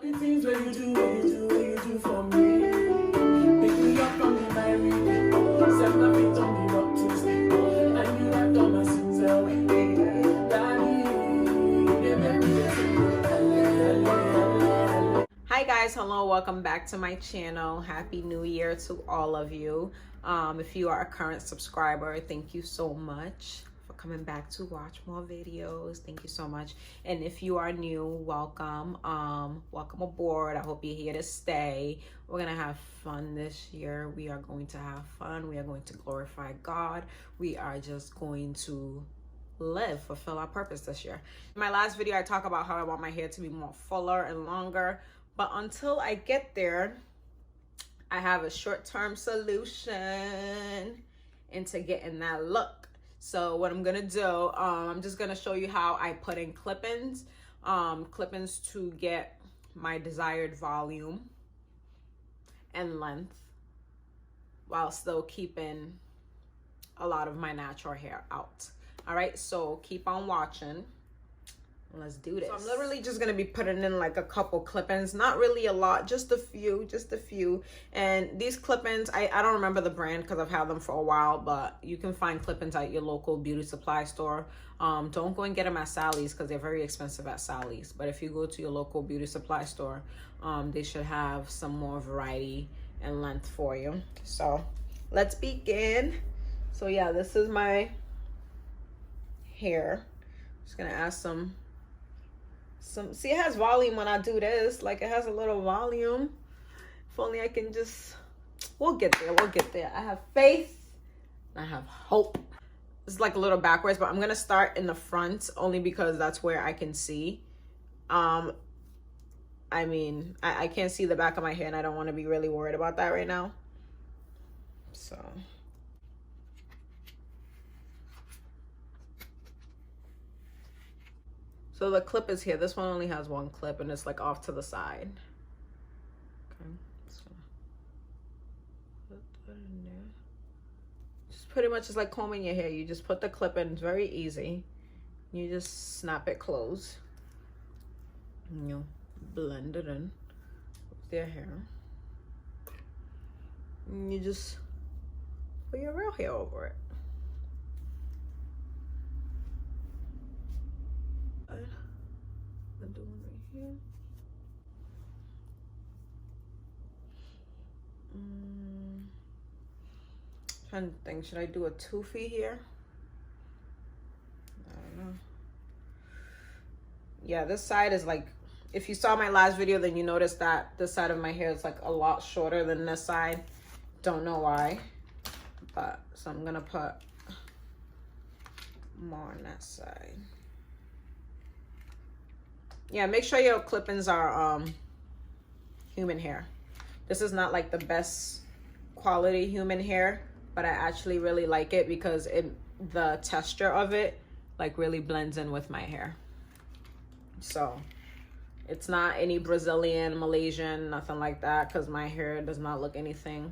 The things when you do for me. Pick me up from the Mary. Set my feet on the rock to sleep. And you wiped all my sins away. Hi guys, hello, welcome back to my channel. Happy New Year to all of you. If you are a current subscriber, thank you so much for coming back to watch more videos. Thank you so much. And if you are new, welcome. Welcome aboard. I hope you're here to stay. We're gonna have fun this year. We are going to have fun. We are going to glorify God. We are just going to fulfill our purpose this year. In my last video, I talked about how I want my hair to be more fuller and longer. But until I get there, I have a short-term solution into getting that look. So what I'm gonna do, I'm just gonna show you how I put in clip-ins. Clip-ins to get my desired volume and length while still keeping a lot of my natural hair out. All right, so keep on watching. Let's do this. So I'm literally just gonna be putting in like a couple clip-ins, not really a lot, just a few. And these clip-ins, I don't remember the brand because I've had them for a while, but you can find clip-ins at your local beauty supply store. Don't go and get them at Sally's because they're very expensive at Sally's. But if you go to your local beauty supply store, they should have some more variety and length for you. So let's begin. So yeah, this is my hair. Just gonna add some, see, it has volume when I do this. Like, it has a little volume. If only I can just, we'll get there. I have faith, I have hope. It's like a little backwards, but I'm gonna start in the front only because that's where I can see. I mean, I can't see the back of my hair and I don't want to be really worried about that right now. So the clip is here. This one only has one clip and it's like off to the side. Okay, so put that in there. Just pretty much is like combing your hair. You just put the clip in, it's very easy. You just snap it closed. And you blend it in with your hair. And you just put your real hair over it. I'm doing right here. Trying to think, should I do a toofy here? I don't know. Yeah, this side is like, if you saw my last video, then you noticed that this side of my hair is like a lot shorter than this side. Don't know why, but so I'm gonna put more on that side. Yeah, make sure your clip-ins are human hair. This is not like the best quality human hair, but I actually really like it because the texture of it like really blends in with my hair. So it's not any Brazilian, Malaysian, nothing like that, because my hair does not look anything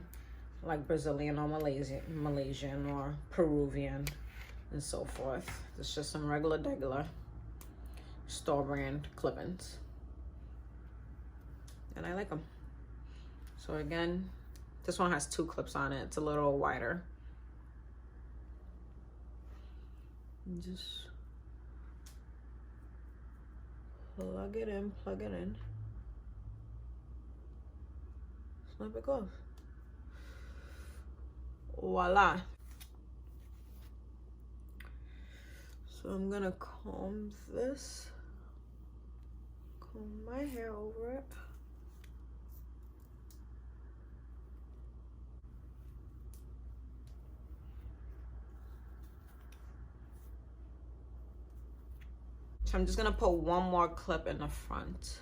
like Brazilian or Malaysian or Peruvian and so forth. It's just some regular store brand clip-ins, and I like them. So again, this one has 2 clips on it. It's a little wider. And just plug it in, snap it close. Voila. So I'm gonna comb my hair over it. So I'm just gonna put one more clip in the front.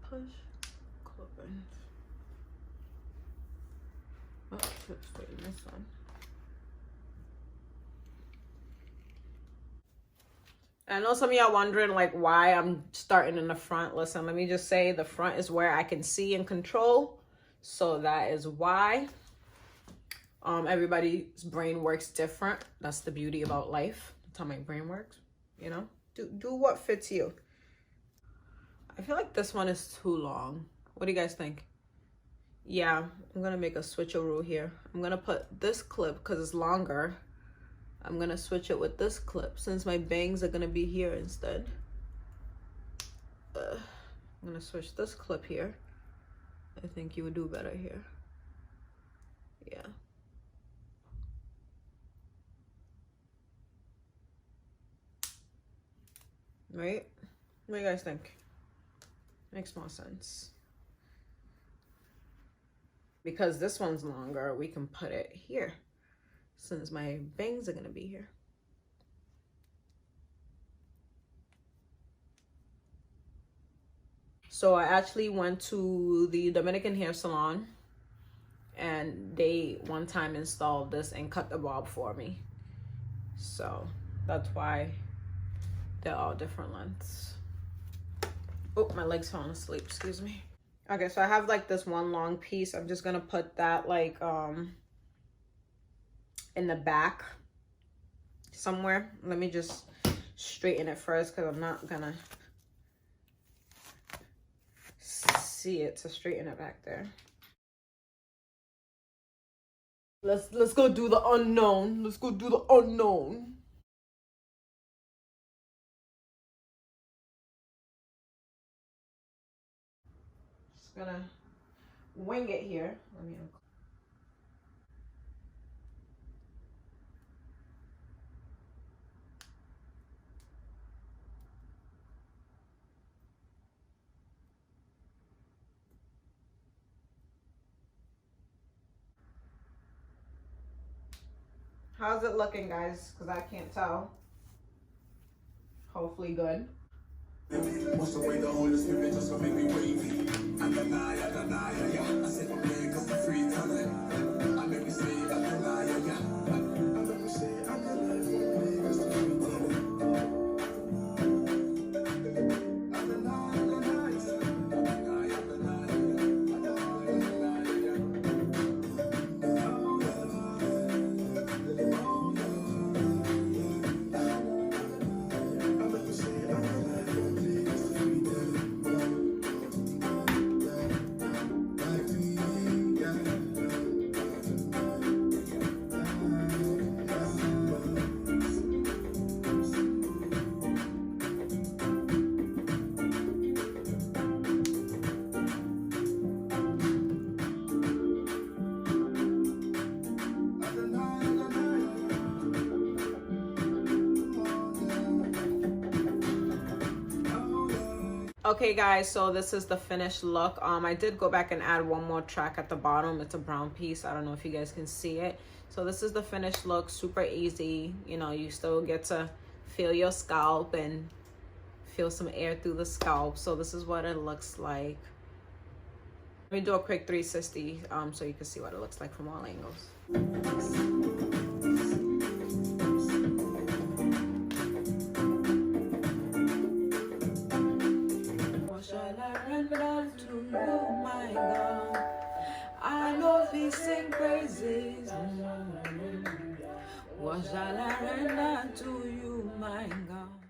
Push, clip in. Oh, let's straighten this one. I know some of y'all wondering like why I'm starting in the front. Listen, let me just say the front is where I can see and control. So that is why. Everybody's brain works different. That's the beauty about life. That's how my brain works, you know? Do what fits you. I feel like this one is too long. What do you guys think? Yeah, I'm gonna make a switcheroo here. I'm gonna put this clip, because it's longer, I'm gonna switch it with this clip since my bangs are gonna be here instead. I'm gonna switch this clip here. I think you would do better here. Yeah. Right? What do you guys think? Makes more sense. Because this one's longer, we can put it here since my bangs are gonna be here. So I actually went to the Dominican hair salon and they one time installed this and cut the bob for me. So that's why they're all different lengths. Oh, my leg's falling asleep, excuse me. Okay, so I have like this one long piece. I'm just gonna put that like in the back somewhere. Let me just straighten it first because I'm not gonna see it to straighten it back there. Let's go do the unknown. Let's go do the unknown. Just gonna wing it here. Let me. How's it looking, guys? Because I can't tell. Hopefully good. Wash away the Holy Spirit just to make me wavy. I said my man got the free talent. I make me say yeah. I make me say Okay guys, so this is the finished look. I did go back and add one more track at the bottom. It's a brown piece. I don't know if you guys can see it. So this is the finished look. Super easy. You know, you still get to feel your scalp and feel some air through the scalp. So this is what it looks like. Let me do a quick 360 so you can see what it looks like from all angles. To you, my God, I know these sing praises. What shall I render to you, my God?